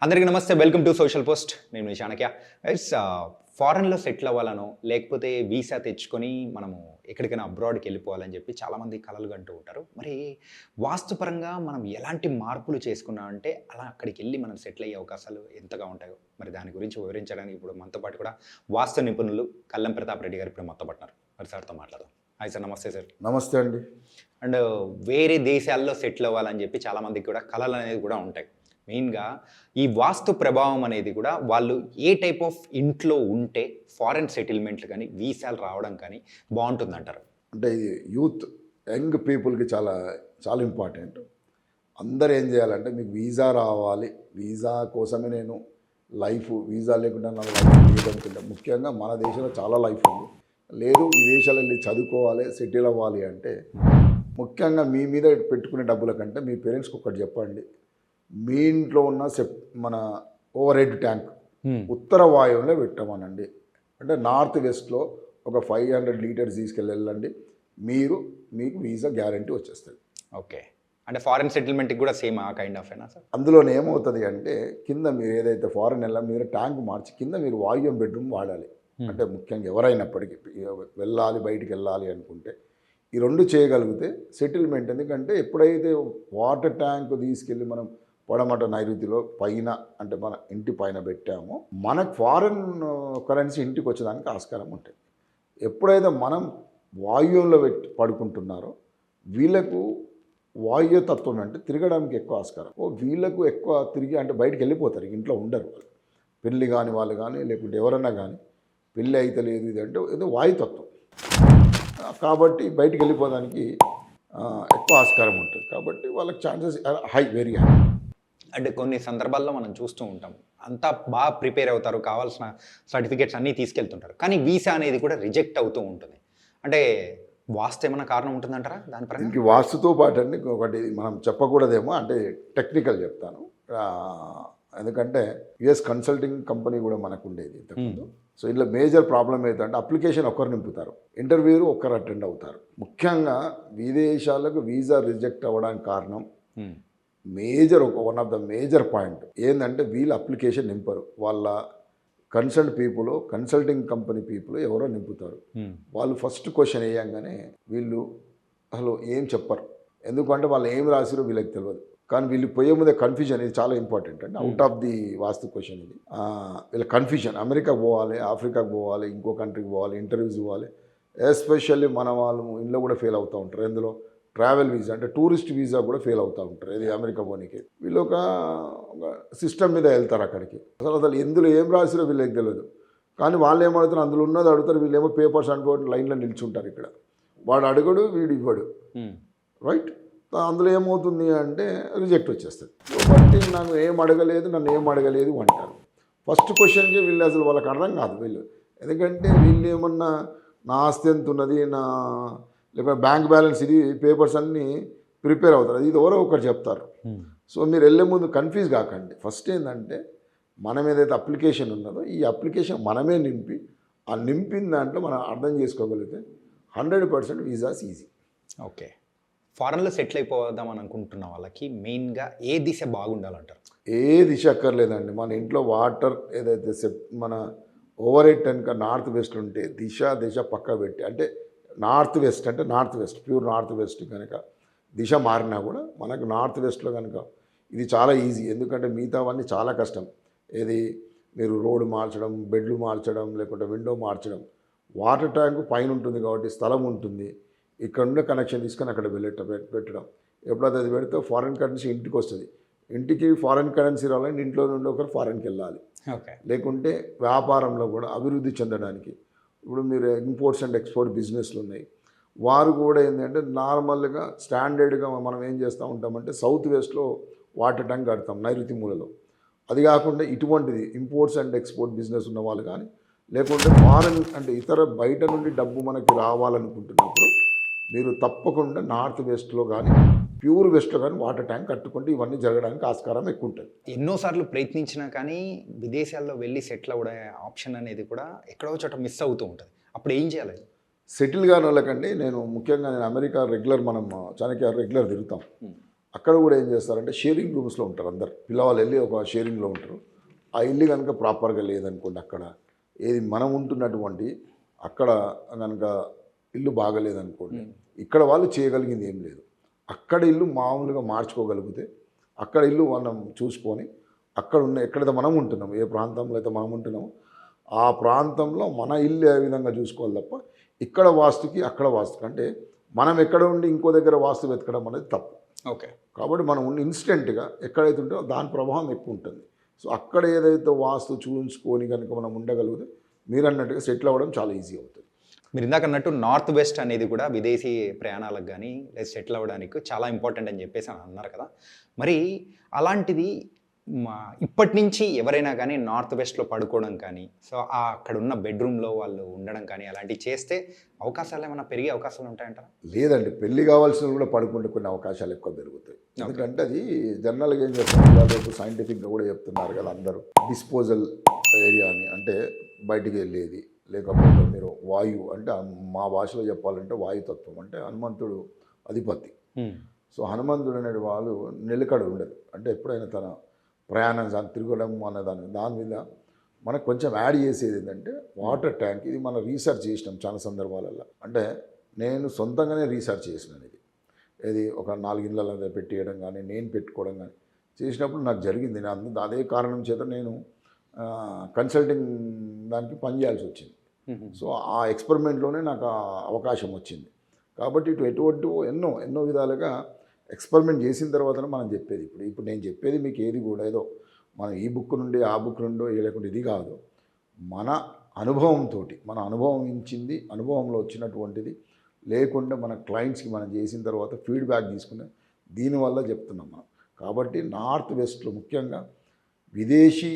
అందరికీ నమస్తే. Welcome to social post. నేను మీ చాణక్య. గైస్, ఫారెన్‌లో సెటిల్ అవ్వాలనో, లేకపోతే వీసా తెచ్చుకొని మనము ఎక్కడికైనా అబ్రాడ్‌కి వెళ్ళిపోవాలని చెప్పి చాలామంది కలలు కంటూ ఉంటారు. మరి వాస్తుపరంగా మనం ఎలాంటి మార్పులు చేసుకున్నామంటే అలా అక్కడికి వెళ్ళి మనం సెటిల్ అయ్యే అవకాశాలు ఎంతగా ఉంటాయో, మరి దాని గురించి వివరించడానికి ఇప్పుడు మనతో పాటు కూడా వాస్తు నిపుణులు కల్లం ప్రతాప్ రెడ్డి గారు ఇప్పుడు మనతో పాటున్నారు. మరి సార్తో మాట్లాడదాం. హాయ్ సార్, నమస్తే సార్. నమస్తే అండి. అండ్ వేరే దేశాల్లో సెటిల్ అవ్వాలని చెప్పి చాలామందికి కూడా కలలు అనేది కూడా ఉంటాయి. మెయిన్గా ఈ వాస్తు ప్రభావం అనేది కూడా వాళ్ళు ఏ టైప్ ఆఫ్ ఇంట్లో ఉంటే ఫారెన్ సెటిల్మెంట్లు కానీ వీసాలు రావడం కానీ బాగుంటుందంటారు. అంటే ఇది యంగ్ పీపుల్కి చాలా చాలా ఇంపార్టెంట్. అందరు ఏం చేయాలంటే మీకు వీసా రావాలి, వీసా కోసమే నేను వీసా లేకుండా నా లైఫ్ లేదనుకుంటా. ముఖ్యంగా మన దేశంలో చాలా లైఫ్ ఉంది, లేదు విదేశాలు వెళ్ళి చదువుకోవాలి, సెటిల్ అవ్వాలి అంటే ముఖ్యంగా మీ మీద పెట్టుకునే డబ్బుల కంటే మీ పేరెంట్స్కి ఒకటి చెప్పండి. మీ ఇంట్లో ఉన్న మన ఓవర్ హెడ్ ట్యాంక్ ఉత్తర వాయువులో పెట్టమనండి. అంటే నార్త్ వెస్ట్లో ఒక 500 లీటర్స్ తీసుకెళ్ళండి, మీకు వీసా గ్యారంటీ వచ్చేస్తుంది. ఓకే, అంటే ఫారెన్ సెటిల్మెంట్కి కూడా సేమ్ ఆ కైండ్ ఆఫ్ ఏనా సార్? అందులోనే ఏమవుతుంది అంటే కింద మీరు ఏదైతే ఫారెన్ మీరు ట్యాంక్ మార్చి కింద మీరు వాయువ్యం బెడ్రూమ్ వాడాలి. అంటే ముఖ్యంగా ఎవరైనప్పటికీ బయటికి వెళ్ళాలి అనుకుంటే ఈ రెండు చేయగలిగితే సెటిల్మెంట్. ఎందుకంటే ఎప్పుడైతే వాటర్ ట్యాంక్ తీసుకెళ్ళి మనం పడమట నైరుతిలో పైన అంటే మన ఇంటి పైన పెట్టామో మనకు ఫారెన్ కరెన్సీ ఇంటికి వచ్చేదానికి ఆస్కారం ఉంటుంది. ఎప్పుడైతే మనం వాయువులో పడుకుంటున్నారో వీళ్ళకు వాయు తత్వం అంటే తిరగడానికి ఎక్కువ ఆస్కారం. వీళ్ళకు ఎక్కువ తిరిగి అంటే బయటికి వెళ్ళిపోతారు, ఇంట్లో ఉండరు వాళ్ళు. పెళ్ళి కాని వాళ్ళు కానీ లేకుంటే ఎవరన్నా కానీ పెళ్ళి అయితే లేదు ఇది అంటే ఏదో వాయుతత్వం కాబట్టి బయటికి వెళ్ళిపోవడానికి ఎక్కువ ఆస్కారం ఉంటుంది. కాబట్టి వాళ్ళకి ఛాన్సెస్ వెరీ హై. అంటే కొన్ని సందర్భాల్లో మనం చూస్తూ ఉంటాం, అంతా బాగా ప్రిపేర్ అవుతారు, కావాల్సిన సర్టిఫికేట్స్ అన్నీ తీసుకెళ్తుంటారు, కానీ వీసా అనేది కూడా రిజెక్ట్ అవుతూ ఉంటుంది. అంటే వాస్తు ఏమైనా కారణం ఉంటుందంటారా దాని పరంగా? ఇంక వాస్తుతో పాటు అండి ఒకటి మనం చెప్పకూడదేమో, అంటే టెక్నికల్ చెప్తాను. ఎందుకంటే యుఎస్ కన్సల్టింగ్ కంపెనీ కూడా మనకు ఉండేది ఇంతకుముందు. సో ఇందులో మేజర్ ప్రాబ్లం ఏంటంటే అప్లికేషన్ ఒక్కరు నింపుతారు, ఇంటర్వ్యూ ఒక్కరు అటెండ్ అవుతారు. ముఖ్యంగా విదేశాలకు వీసా రిజెక్ట్ అవ్వడానికి కారణం one of the major point ఏంటంటే వీళ్ళు అప్లికేషన్ నింపరు. వాళ్ళ కన్సల్టింగ్ కంపెనీ పీపుల్ ఎవరో నింపుతారు. వాళ్ళు ఫస్ట్ క్వశ్చన్ వేయంగానే వీళ్ళు అసలు ఏం చెప్పరు, ఎందుకంటే వాళ్ళు ఏం రాసిరో వీళ్ళకి తెలియదు. కానీ వీళ్ళు పోయే ముందే కన్ఫ్యూజన్, ఇది చాలా ఇంపార్టెంట్ అండి, out of the vastu question ఇది. వీళ్ళ కన్ఫ్యూజన్, అమెరికాకు పోవాలి, ఆఫ్రికాకు పోవాలి, ఇంకో కంట్రీకి పోవాలి, ఇంటర్వ్యూస్ ఇవ్వాలి. ఎస్పెషల్లీ మన వాళ్ళు ఇంట్లో కూడా ఫెయిల్ అవుతూ ఉంటారు. ఎందులో ట్రావెల్ వీసా అంటే టూరిస్ట్ వీసా కూడా ఫెయిల్ అవుతూ ఉంటారు. ఇది అమెరికా పోనీకి వీళ్ళు ఒక సిస్టమ్ మీద వెళ్తారు అక్కడికి. అసలు ఎందులో ఏం రాసిరో వీళ్ళకి తెలియదు. కానీ వాళ్ళు ఏమడుగుతారు, అందులో ఉన్నది అడుగుతారు, వీళ్ళేమో పేపర్స్ అనుకోవడం లైన్లో నిల్చుంటారు. ఇక్కడ వాడు అడగడు, వీడు ఇవ్వడు, రైట్? అందులో ఏమవుతుంది అంటే రిజెక్ట్ వచ్చేస్తుంది. కాబట్టి నన్ను ఏం అడగలేదు అంటారు. ఫస్ట్ క్వశ్చన్కి వీళ్ళు అసలు వాళ్ళకి అర్థం కాదు వీళ్ళు. ఎందుకంటే వీళ్ళు ఏమన్నా నా ఆస్తి ఎంత ఉన్నది, లేకపోతే బ్యాంక్ బ్యాలెన్స్, ఇది పేపర్స్ అన్నీ ప్రిపేర్ అవుతారు. అది ఎవరో ఒకరు చెప్తారు. సో మీరు వెళ్ళే ముందు కన్ఫ్యూజ్ కాకండి. ఫస్ట్ ఏంటంటే మనం ఏదైతే అప్లికేషన్ ఉన్నదో ఈ అప్లికేషన్ మనమే నింపి ఆ నింపిన దాంట్లో మనం అర్థం చేసుకోగలిగితే 100% వీసాస్ ఈజీ. ఓకే, ఫారెన్లో సెటిల్ అయిపోదామని అనుకుంటున్న వాళ్ళకి మెయిన్గా ఏ దిశ బాగుండాలంటారు? ఏ దిశ అక్కర్లేదండి. మన ఇంట్లో వాటర్ ఏదైతే మన ఓవర్ హెడ్ కనుక నార్త్ వెస్ట్ ఉంటే దిశ పక్క పెట్టి, అంటే north west pure north west కనుక దిశ మారినా కూడా మనకు నార్త్ వెస్ట్లో కనుక ఇది చాలా ఈజీ. ఎందుకంటే మిగతావన్నీ చాలా కష్టం. ఏది మీరు రోడ్డు మార్చడం, బెడ్లు మార్చడం, లేకుంటే విండో మార్చడం. వాటర్ ట్యాంక్ పైన ఉంటుంది కాబట్టి స్థలం ఉంటుంది, ఇక్కడ ఉండే కనెక్షన్ తీసుకొని అక్కడ పెట్టడం. ఎప్పుడైతే అది పెడితే ఫారెన్ కరెన్సీ ఇంటికి వస్తుంది. ఇంటికి ఫారెన్ కరెన్సీ రావాలంటే ఇంట్లో నుండి ఒకరు ఫారెన్కి వెళ్ళాలి. లేకుంటే వ్యాపారంలో కూడా అభివృద్ధి చెందడానికి ఇప్పుడు మీరు ఇంపోర్ట్స్ అండ్ ఎక్స్పోర్ట్ బిజినెస్లు ఉన్నాయి, వారు కూడా ఏంటంటే నార్మల్గా స్టాండర్డ్గా మనం ఏం చేస్తూ ఉంటామంటే సౌత్ వెస్ట్లో వాటర్ ట్యాంక్ కడతాం నైరుతి మూలలో. అది కాకుండా ఇటువంటిది ఇంపోర్ట్స్ అండ్ ఎక్స్పోర్ట్ బిజినెస్ ఉన్న వాళ్ళు కానీ, లేకుంటే ఫారెన్ అంటే ఇతర బయట నుండి డబ్బు మనకి రావాలనుకుంటున్నప్పుడు మీరు తప్పకుండా నార్త్ వెస్ట్లో కానీ ప్యూర్ వెస్ట్లో కానీ వాటర్ ట్యాంక్ కట్టుకుంటే ఇవన్నీ జరగడానికి ఆస్కారం ఎక్కువ ఉంటుంది. ఎన్నోసార్లు ప్రయత్నించినా కానీ విదేశాల్లో వెళ్ళి సెటిల్ అవ్వడే ఆప్షన్ అనేది కూడా ఎక్కడో చోట మిస్ అవుతూ ఉంటుంది. అప్పుడు ఏం చేయాలి? సెటిల్ కాని వాళ్ళకండి నేను అమెరికా రెగ్యులర్, మనం చాణక్య రెగ్యులర్ తిరుగుతాం. అక్కడ కూడా ఏం చేస్తారంటే షేరింగ్ రూమ్స్లో ఉంటారు అందరు పిల్లవాళ్ళు వెళ్ళి ఒక షేరింగ్లో ఉంటారు. ఆ ఇల్లు కనుక ప్రాపర్గా లేదనుకోండి, అక్కడ ఏది మనం ఉంటున్నటువంటి అక్కడ కనుక ఇల్లు బాగలేదనుకోండి, ఇక్కడ వాళ్ళు చేయగలిగింది ఏం లేదు. అక్కడ ఇల్లు మామూలుగా మార్చుకోగలిగితే అక్కడ ఇల్లు మనం చూసుకొని అక్కడ ఉన్న ఎక్కడైతే మనం ఉంటున్నాం, ఏ ప్రాంతంలో అయితే మనం ఉంటున్నామో ఆ ప్రాంతంలో మన ఇల్లు ఏ విధంగా చూసుకోవాలి తప్ప ఇక్కడ వాస్తుకి అక్కడ వాస్తుకి అంటే మనం ఎక్కడ ఉండి ఇంకో దగ్గర వాస్తు వెతకడం అనేది తప్పు. ఓకే. కాబట్టి మనం ఉన్న ఇన్స్టెంట్గా ఎక్కడైతే ఉంటుందో దాని ప్రభావం ఎక్కువ ఉంటుంది. సో అక్కడ ఏదైతే వాస్తు చూసుకొని కనుక మనం ఉండగలిగితే మీరు అన్నట్టుగా సెటిల్ అవ్వడం చాలా ఈజీ అవుతుంది. మీరు ఇందాక అన్నట్టు నార్త్ వెస్ట్ అనేది కూడా విదేశీ ప్రయాణాలకు కానీ లేదా సెటిల్ అవ్వడానికి చాలా ఇంపార్టెంట్ అని చెప్పేసి అన్నారు కదా. మరి అలాంటిది ఇప్పటి నుంచి ఎవరైనా కానీ నార్త్ వెస్ట్లో పడుకోవడం కానీ, సో అక్కడ ఉన్న బెడ్రూమ్లో వాళ్ళు ఉండడం కానీ అలాంటివి చేస్తే అవకాశాలు ఏమైనా పెరిగే అవకాశాలు ఉంటాయంటారా? లేదండి, పెళ్లి కావాల్సిన కూడా పడుకుంటే కొన్ని అవకాశాలు ఎక్కువ పెరుగుతాయి. ఎందుకంటే అది జనరల్గా ఏం చేస్తారు, రేపు సైంటిఫిక్గా కూడా చెప్తున్నారు కదా అందరూ, డిస్పోజల్ ఏరియా అని, అంటే బయటికి వెళ్ళేది, లేకపోతే మీరు వాయువు అంటే మా భాషలో చెప్పాలంటే వాయుతత్వం అంటే హనుమంతుడు అధిపతి. సో హనుమంతుడు అనే వాళ్ళు నిలకడ ఉండదు, అంటే ఎప్పుడైనా తన ప్రయాణం తిరగడం అనే దాని మీద మనకు కొంచెం యాడ్ చేసేది ఏంటంటే వాటర్ ట్యాంక్. ఇది మనం రీసెర్చ్ చేసినాం చాలా సందర్భాలలో, అంటే నేను సొంతంగానే రీసెర్చ్ చేసినాను. ఇది ఒక 4 ఇళ్ళ పెట్టేయడం కానీ నేను పెట్టుకోవడం కానీ చేసినప్పుడు నాకు జరిగింది. అదే కారణం చేత నేను కన్సల్టింగ్ దానికి పనిచేయాల్సి వచ్చింది. సో ఆ ఎక్స్పెరిమెంట్లోనే నాకు ఆ అవకాశం వచ్చింది. కాబట్టి ఎటువంటి ఎన్నో విధాలుగా ఎక్స్పెరిమెంట్ చేసిన తర్వాతనే మనం చెప్పేది. ఇప్పుడు నేను చెప్పేది మీకు ఏది కూడా ఏదో మన ఈ బుక్ నుండి ఆ బుక్ నుండో లేకుంటే ఇది కాదు, మన అనుభవంతో మన అనుభవంలో వచ్చినటువంటిది, లేకుంటే మన క్లయింట్స్కి మనం చేసిన తర్వాత ఫీడ్బ్యాక్ తీసుకుని దీనివల్ల చెప్తున్నాం మనం. కాబట్టి నార్త్ వెస్ట్లో ముఖ్యంగా విదేశీ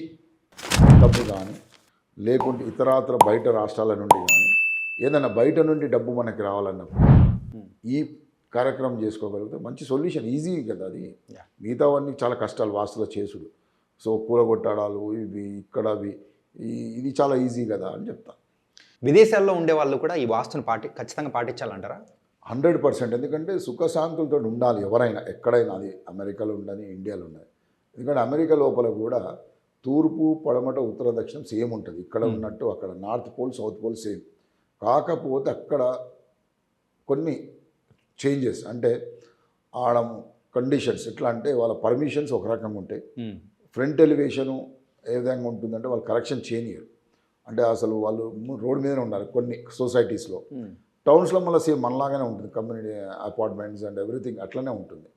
డబ్బు కానీ లేకుంటే ఇతరాతర బయట రాష్ట్రాల నుండి కానీ ఏదైనా బయట నుండి డబ్బు మనకి రావాలన్నప్పుడు ఈ కార్యక్రమం చేసుకోగలిగితే మంచి సొల్యూషన్. ఈజీ కదా అది. మిగతావన్నీ చాలా కష్టాలు వాస్తులో చేసుడు. సో కూలగొట్టాడాలు ఇవి ఇక్కడవి ఇది చాలా ఈజీ కదా అని చెప్తాను. విదేశాల్లో ఉండే వాళ్ళు కూడా ఈ వాస్తుని ఖచ్చితంగా పాటించాలంటారా? 100%. ఎందుకంటే సుఖశాంతులతో ఉండాలి ఎవరైనా, ఎక్కడైనా. అది అమెరికాలో ఉండని, ఇండియాలో ఉండని. ఎందుకంటే అమెరికా లోపల కూడా తూర్పు పడమట ఉత్తర దక్షిణం సేమ్ ఉంటుంది. ఇక్కడ ఉన్నట్టు అక్కడ north pole south pole same. కాకపోతే అక్కడ కొన్ని చేంజెస్, అంటే ఆడ కండిషన్స్ ఎట్లా అంటే వాళ్ళ పర్మిషన్స్ ఒక రకంగా ఉంటాయి. ఫ్రంట్ ఎలివేషను ఏ విధంగా ఉంటుందంటే వాళ్ళు కరెక్షన్ చేయనియరు. అంటే అసలు వాళ్ళు రోడ్ మీదనే ఉన్నారు కొన్ని సొసైటీస్లో. టౌన్స్లో మళ్ళీ సేమ్ మనలాగానే ఉంటుంది, కమ్యూనిటీ అపార్ట్మెంట్స్ అండ్ ఎవ్రీథింగ్ అట్లనే ఉంటుంది.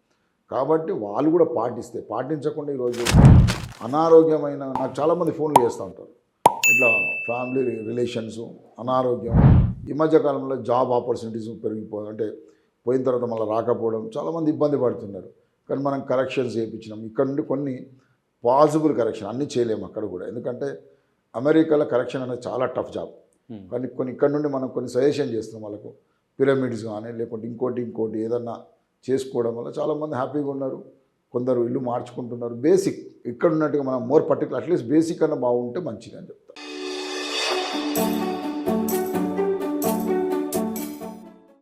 కాబట్టి వాళ్ళు కూడా పాటించకుండా ఈరోజు అనారోగ్యమైన, నాకు చాలామంది ఫోన్లు చేస్తూ ఉంటారు, ఇట్లా ఫ్యామిలీ రిలేషన్స్, అనారోగ్యం, ఈ మధ్యకాలంలో జాబ్ ఆపర్చునిటీస్ అంటే పోయిన తర్వాత మళ్ళీ రాకపోవడం, చాలామంది ఇబ్బంది పడుతున్నారు. కానీ మనం కరెక్షన్స్ చేయించినాం. ఇక్కడ నుండి కొన్ని పాసిబుల్ కరెక్షన్ అన్నీ చేయలేము అక్కడ కూడా, ఎందుకంటే అమెరికాలో కరెక్షన్ అనేది చాలా టఫ్ జాబ్. కానీ ఇక్కడ నుండి మనం కొన్ని సజెషన్ చేస్తున్నాం వాళ్ళకు, పిరమిడ్స్ కానీ లేకుంటే ఇంకోటి ఏదన్నా చేసుకోవడం వల్ల చాలామంది హ్యాపీగా ఉన్నారు. కొందరు ఇల్లు మార్చుకుంటున్నారు. బేసిక్ ఇక్కడ ఉన్నట్టుగా మనం మోర్ పర్టికులర్ అట్లీస్ట్ బేసిక్ అన్న బాగుంటే మంచిగా అని చెప్తాం.